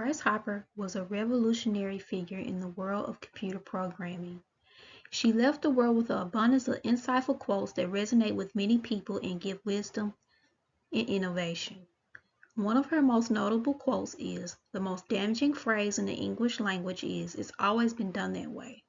Grace Hopper was a revolutionary figure in the world of computer programming. She left the world with an abundance of insightful quotes that resonate with many people and give wisdom and innovation. One of her most notable quotes is, "The most damaging phrase in the English language is, 'It's always been done that way.'"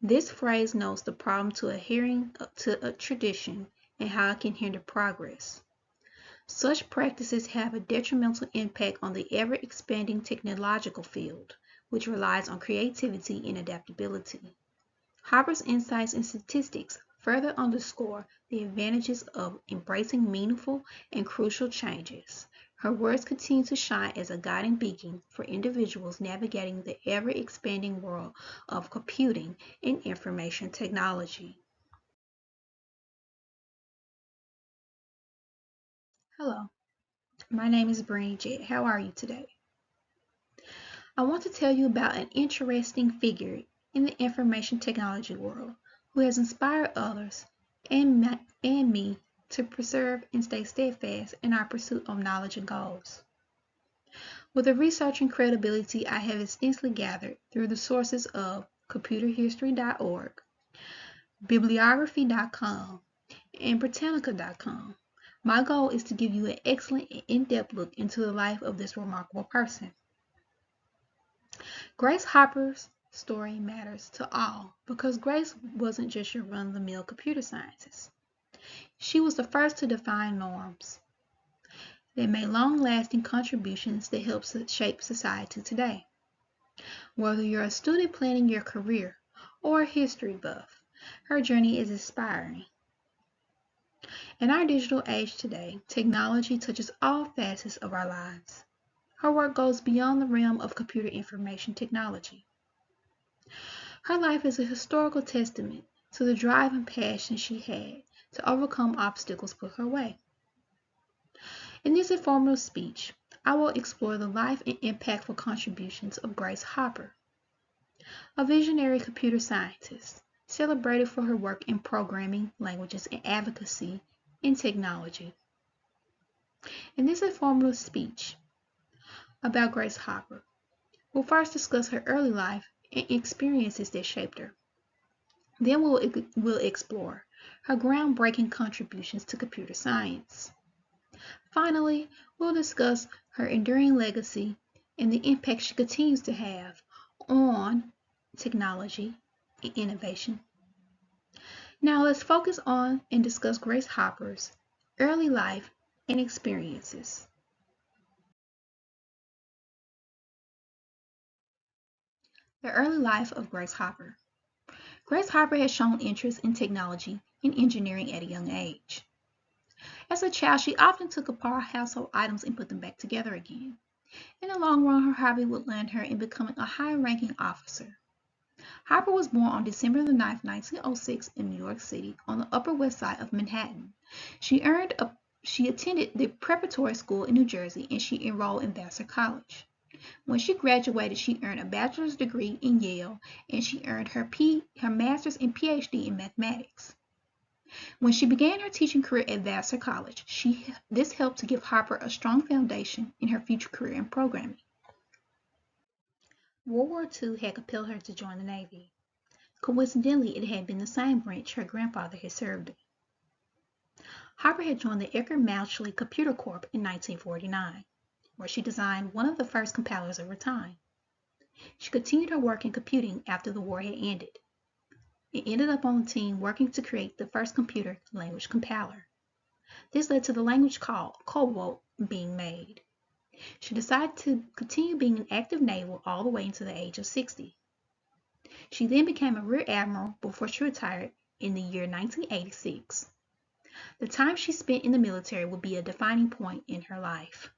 This phrase notes the problem to adhering to a tradition and how it can hinder progress. Such practices have a detrimental impact on the ever-expanding technological field, which relies on creativity and adaptability. Hopper's insights and statistics further underscore the advantages of embracing meaningful and crucial changes. Her words continue to shine as a guiding beacon for individuals navigating the ever-expanding world of computing and information technology. Hello, my name is Brandi Jett. How are you today? I want to tell you about an interesting figure in the information technology world who has inspired others and me to preserve and stay steadfast in our pursuit of knowledge and goals. With the research and credibility I have extensively gathered through the sources of computerhistory.org, bibliography.com, and Britannica.com, my goal is to give you an excellent and in-depth look into the life of this remarkable person. Grace Hopper's story matters to all because Grace wasn't just your run-of-the-mill computer scientist. She was the first to define norms that made long-lasting contributions that help shape society today. Whether you're a student planning your career or a history buff, her journey is inspiring. In our digital age today, technology touches all facets of our lives. Her work goes beyond the realm of computer information technology. Her life is a historical testament to the drive and passion she had to overcome obstacles put her way. In this informative speech, I will explore the life and impactful contributions of Grace Hopper, a visionary computer scientist celebrated for her work in programming, languages, and advocacy in technology. In this informative speech about Grace Hopper, we'll first discuss her early life and experiences that shaped her. Then we'll explore her groundbreaking contributions to computer science. Finally, we'll discuss her enduring legacy and the impact she continues to have on technology and innovation. Now let's focus on and discuss Grace Hopper's early life and experiences. The early life of Grace Hopper. Grace Hopper has shown interest in technology and engineering at a young age. As a child, she often took apart household items and put them back together again. In the long run, her hobby would land her in becoming a high-ranking officer. Hopper was born on December 9, 1906 in New York City on the Upper West Side of Manhattan. She attended the preparatory school in New Jersey and she enrolled in Vassar College. When she graduated, she earned a bachelor's degree in Yale and she earned her master's and PhD in mathematics. When she began her teaching career at Vassar College, this helped to give Hopper a strong foundation in her future career in programming. World War II had compelled her to join the Navy. Coincidentally, it had been the same branch her grandfather had served in. Hopper had joined the Eckerd Mauchly Computer Corp in 1949, where she designed one of the first compilers of her time. She continued her work in computing after the war had ended, and ended up on the team working to create the first computer language compiler. This led to the language called COBOL being made. She decided to continue being an active naval all the way until the age of 60. She then became a rear admiral before she retired in the year 1986. The time she spent in the military would be a defining point in her life.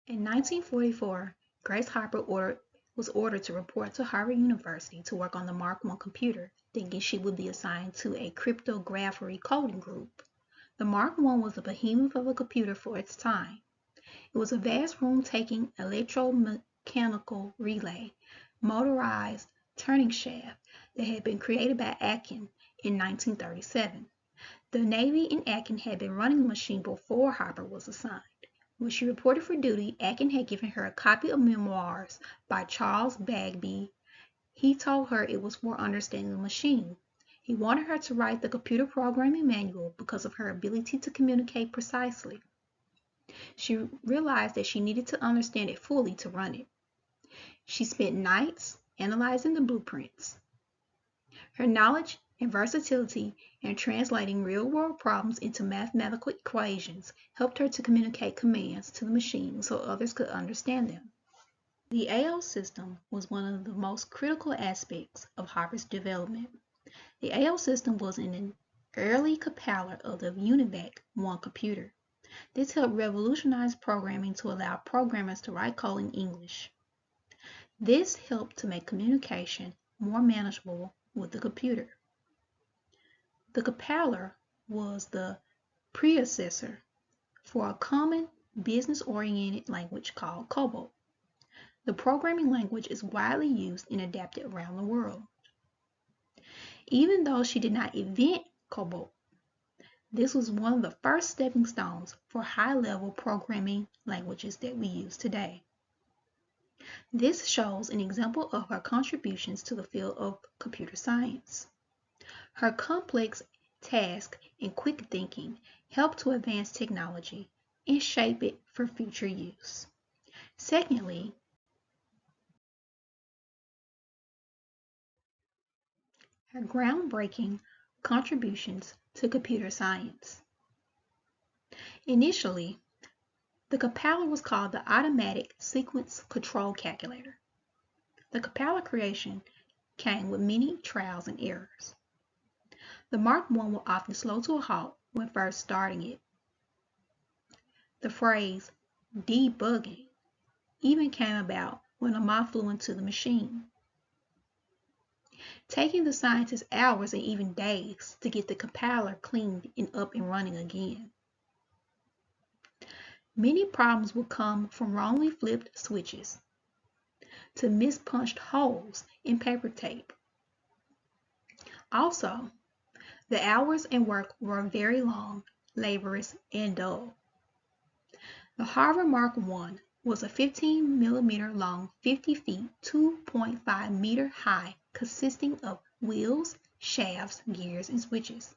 In 1944, Grace Hopper was ordered to report to Harvard University to work on the Mark I computer, thinking she would be assigned to a cryptography coding group. The Mark I was a behemoth of a computer for its time. It was a vast room-taking electromechanical relay, motorized turning shaft that had been created by Atkin in 1937. The Navy and Atkin had been running the machine before Hopper was assigned. when she reported for duty, Akin had given her a copy of memoirs by Charles Bagby. He told her it was for understanding the machine. He wanted her to write the computer programming manual because of her ability to communicate precisely. She realized that she needed to understand it fully to run it. She spent nights analyzing the blueprints. Her knowledge and versatility in translating real-world problems into mathematical equations helped her to communicate commands to the machine so others could understand them. The AO system was one of the most critical aspects of Harper's development. The AO system was an early compiler of the UNIVAC 1 computer. This helped revolutionize programming to allow programmers to write code in English. This helped to make communication more manageable with the computer. The compiler was the predecessor for a common business-oriented language called COBOL. The programming language is widely used and adapted around the world. Even though she did not invent COBOL, this was one of the first stepping stones for high-level programming languages that we use today. This shows an example of her contributions to the field of computer science. Her complex task and quick thinking helped to advance technology and shape it for future use. Secondly, her groundbreaking contributions to computer science. Initially, the compiler was called the Automatic Sequence Control Calculator. The compiler creation came with many trials and errors. The Mark I will often slow to a halt when first starting it. The phrase debugging even came about when a moth flew into the machine, taking the scientists hours and even days to get the compiler cleaned and up and running again. Many problems would come from wrongly flipped switches to mispunched holes in paper tape. Also, the hours and work were very long, laborious, and dull. The Harvard Mark I was a 15 millimeter long, 50 feet, 2.5 meter high, consisting of wheels, shafts, gears, and switches.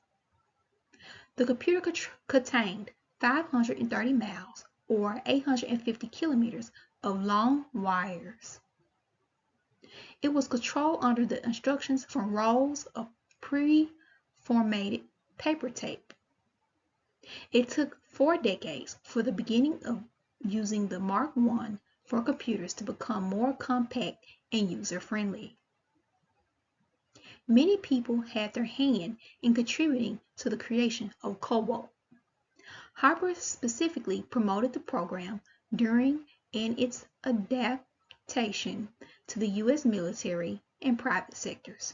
The computer contained 530 miles or 850 kilometers of long wires. It was controlled under the instructions from rolls of pre-formatted paper tape. It took 4 decades for the beginning of using the Mark I for computers to become more compact and user-friendly. Many people had their hand in contributing to the creation of COBOL. Harper specifically promoted the program during and its adaptation to the U.S. military and private sectors.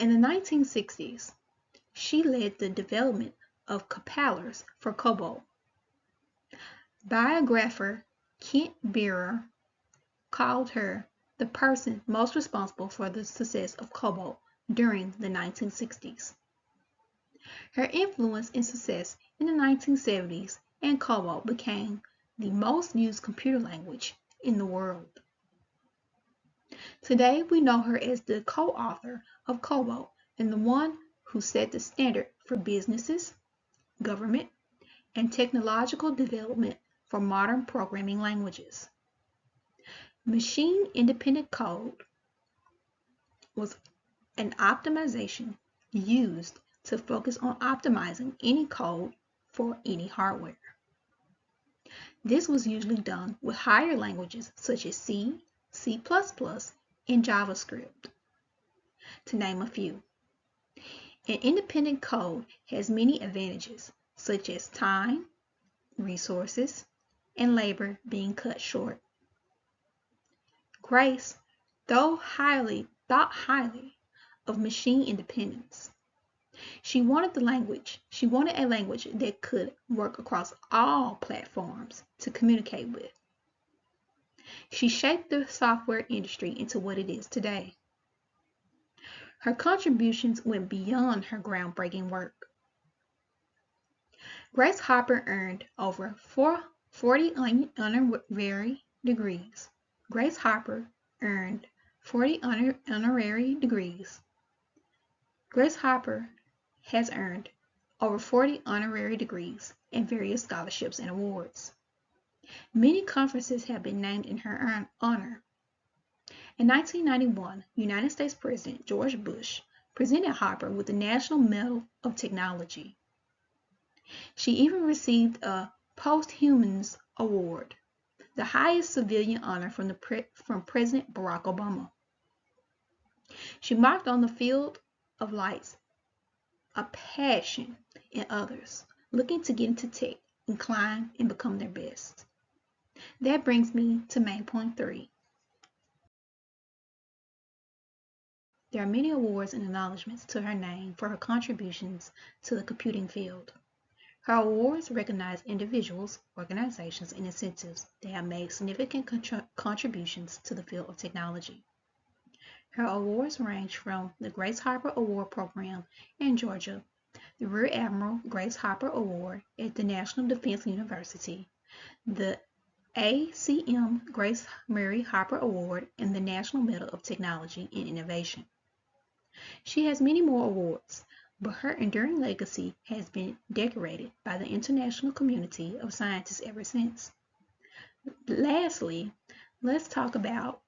In the 1960s, she led the development of compilers for COBOL. Biographer Kent Bearer called her the person most responsible for the success of COBOL during the 1960s. Her influence and success in the 1970s and COBOL became the most used computer language in the world. Today, we know her as the co-author of COBOL and the one who set the standard for businesses, government, and technological development for modern programming languages. Machine-independent code was an optimization used to focus on optimizing any code for any hardware. This was usually done with higher languages such as C, C++, and JavaScript, to name a few. An independent code has many advantages, such as time, resources, and labor being cut short. Grace thought highly of machine independence. She wanted a language that could work across all platforms to communicate with. She shaped the software industry into what it is today. Her contributions went beyond her groundbreaking work. Grace Hopper earned over 40 honorary degrees. Grace Hopper earned 40 honorary degrees. Grace Hopper has earned over 40 honorary degrees and various scholarships and awards. Many conferences have been named in her honor. In 1991, United States President George Bush presented Hopper with the National Medal of Technology. She even received a Posthumous Award, the highest civilian honor from President Barack Obama. She marked on the field of lights a passion in others looking to get into tech and climb and become their best. That brings me to main point 3. There are many awards and acknowledgments to her name for her contributions to the computing field. Her awards recognize individuals, organizations, and incentives that have made significant contributions to the field of technology. Her awards range from the Grace Hopper Award Program in Georgia, the Rear Admiral Grace Hopper Award at the National Defense University, the ACM Grace Mary Hopper Award, and the National Medal of Technology and Innovation. She has many more awards, but her enduring legacy has been decorated by the international community of scientists ever since. Lastly, let's talk about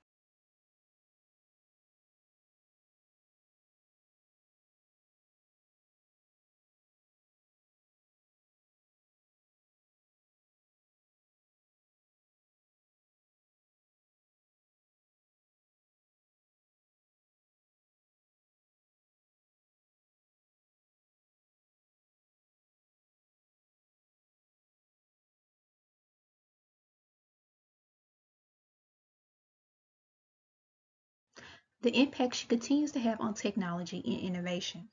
the impact she continues to have on technology and innovation.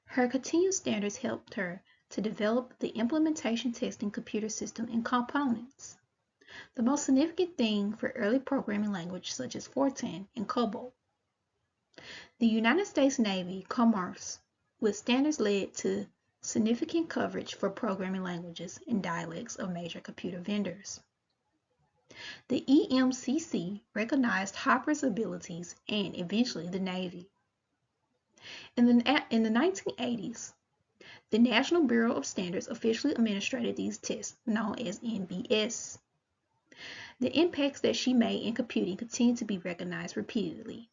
Her continued standards helped her to develop the implementation testing computer system and components, the most significant thing for early programming languages such as Fortran and COBOL. The United States Navy commerce with standards led to significant coverage for programming languages and dialects of major computer vendors. The EMCC recognized Hopper's abilities and eventually the Navy. In the 1980s, the National Bureau of Standards officially administered these tests, known as NBS. The impacts that she made in computing continue to be recognized repeatedly.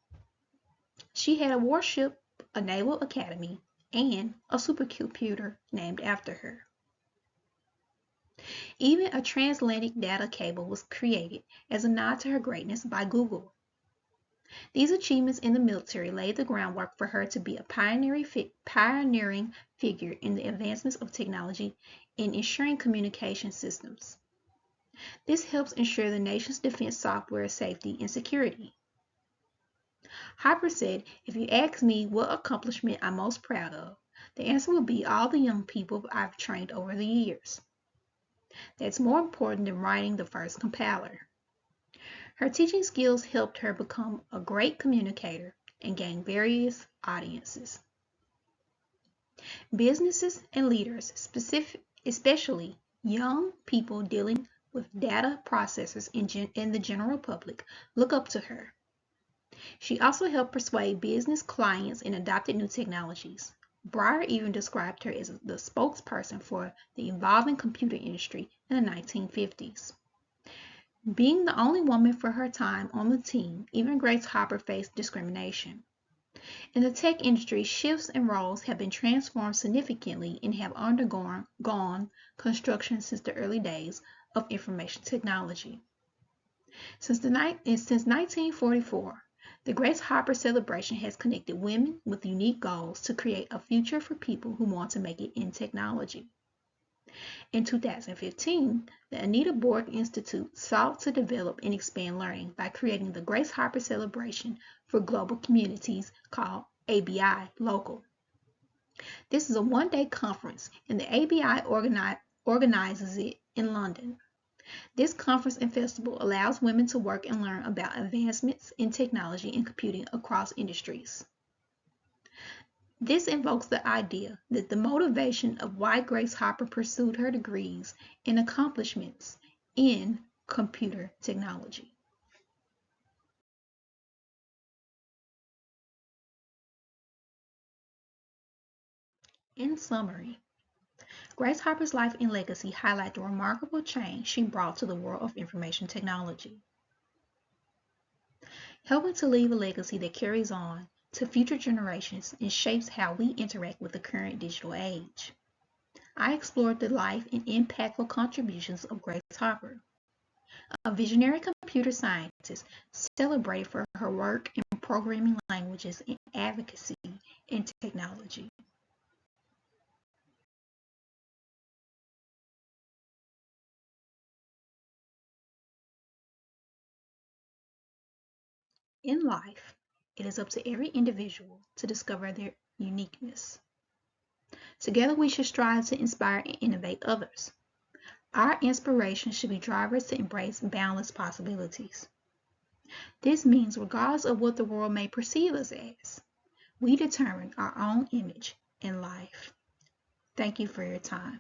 She had a warship, a naval academy, and a supercomputer named after her. Even a transatlantic data cable was created as a nod to her greatness by Google. These achievements in the military laid the groundwork for her to be a pioneering figure in the advancements of technology in ensuring communication systems. This helps ensure the nation's defense software safety and security. Hopper said, "If you ask me what accomplishment I'm most proud of, the answer will be all the young people I've trained over the years. That's more important than writing the first compiler." Her teaching skills helped her become a great communicator and gain various audiences. Businesses and leaders, especially young people dealing with data processors and the general public, look up to her. She also helped persuade business clients and adopted new technologies. Breyer even described her as the spokesperson for the evolving computer industry in the 1950s. Being the only woman for her time on the team, even Grace Hopper faced discrimination. In the tech industry, shifts and roles have been transformed significantly and have undergone construction since the early days of information technology. Since 1944, the Grace Hopper celebration has connected women with unique goals to create a future for people who want to make it in technology. In 2015, the Anita Borg Institute sought to develop and expand learning by creating the Grace Hopper Celebration for Global Communities called ABI Local. This is a one-day conference, and the ABI organizes it in London. This conference and festival allows women to work and learn about advancements in technology and computing across industries. This invokes the idea that the motivation of why Grace Hopper pursued her degrees and accomplishments in computer technology. In summary, Grace Hopper's life and legacy highlight the remarkable change she brought to the world of information technology, helping to leave a legacy that carries on to future generations and shapes how we interact with the current digital age. I explored the life and impactful contributions of Grace Hopper, a visionary computer scientist celebrated for her work in programming languages and advocacy in technology. In life, it is up to every individual to discover their uniqueness. Together, we should strive to inspire and innovate others. Our inspiration should be drivers to embrace boundless possibilities. This means, regardless of what the world may perceive us as, we determine our own image in life. Thank you for your time.